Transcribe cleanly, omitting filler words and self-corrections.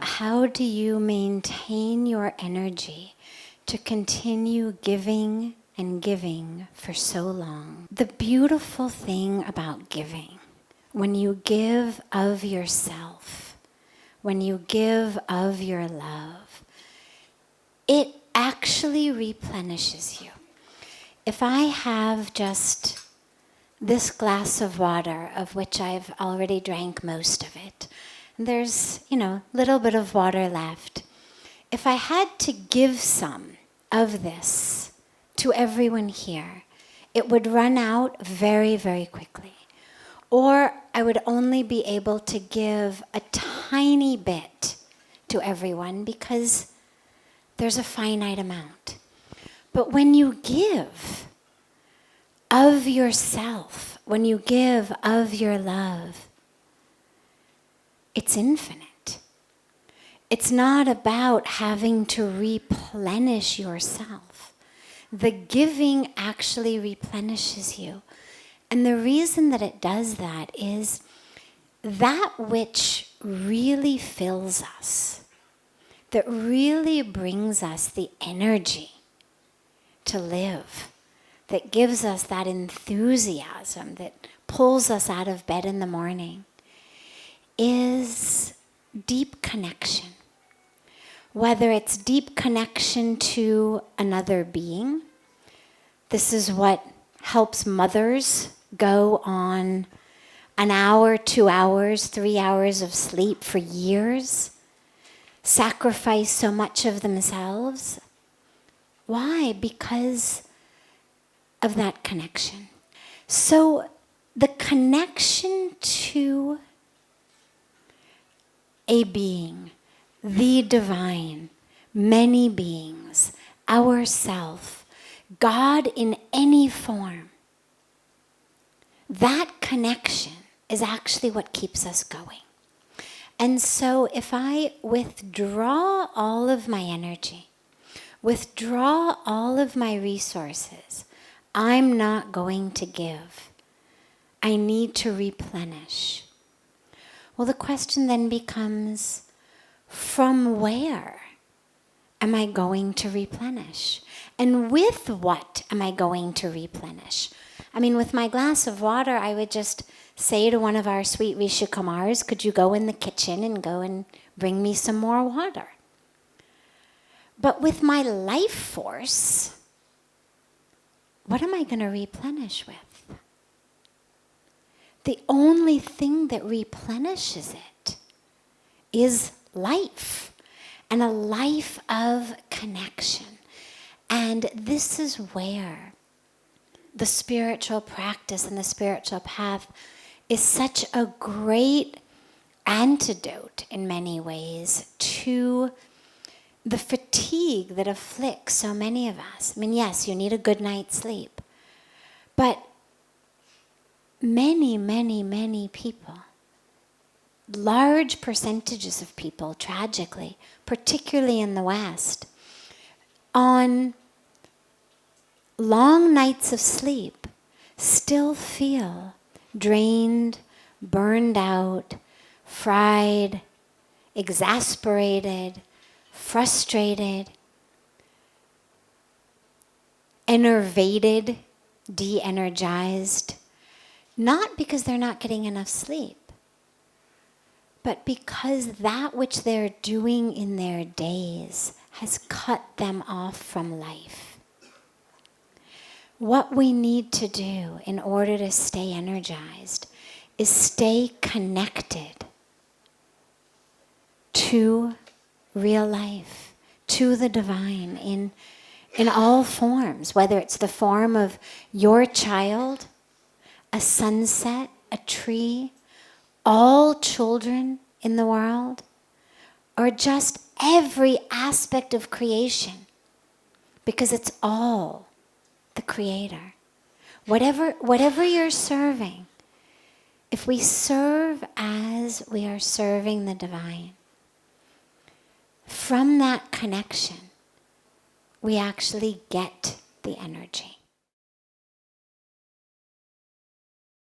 How do you maintain your energy to continue giving and giving for so long? The beautiful thing about giving, when you give of yourself, when you give of your love, it actually replenishes you. If I have just this glass of water, of which I've already drank most of it, and there's, a little bit of water left. If I had to give some of this to everyone here, it would run out very, very quickly. Or I would only be able to give a tiny bit to everyone because there's a finite amount. But when you give of yourself, when you give of your love, it's infinite. It's not about having to replenish yourself. The giving actually replenishes you. And the reason that it does that is that which really fills us, that really brings us the energy to live, that gives us that enthusiasm, that pulls us out of bed in the morning, is deep connection. Whether it's deep connection to another being, this is what helps mothers go on an hour, 2 hours, 3 hours of sleep for years, sacrifice so much of themselves. Why? Because of that connection. So the connection to a being, the divine, many beings, ourself, God in any form, that connection is actually what keeps us going. And so if I withdraw all of my energy, withdraw all of my resources, I'm not going to give. I need to replenish. Well, the question then becomes, from where am I going to replenish? And with what am I going to replenish? I mean, with my glass of water, I would just say to one of our sweet Rishikumars, could you go in the kitchen and go and bring me some more water? But with my life force, what am I going to replenish with? The only thing that replenishes it is life, and a life of connection. And this is where the spiritual practice and the spiritual path is such a great antidote in many ways to the fatigue that afflicts so many of us. I mean, yes, you need a good night's sleep, but many, many, many people, large percentages of people, tragically, particularly in the West, on long nights of sleep, still feel drained, burned out, fried, exasperated, frustrated, enervated, de-energized, not because they're not getting enough sleep, but because that which they're doing in their days has cut them off from life. What we need to do in order to stay energized is stay connected to real life, to the divine in all forms, whether it's the form of your child, a sunset, a tree, all children in the world, or just every aspect of creation, because it's all the Creator. Whatever you're serving, if we serve as we are serving the divine, from that connection, we actually get the energy.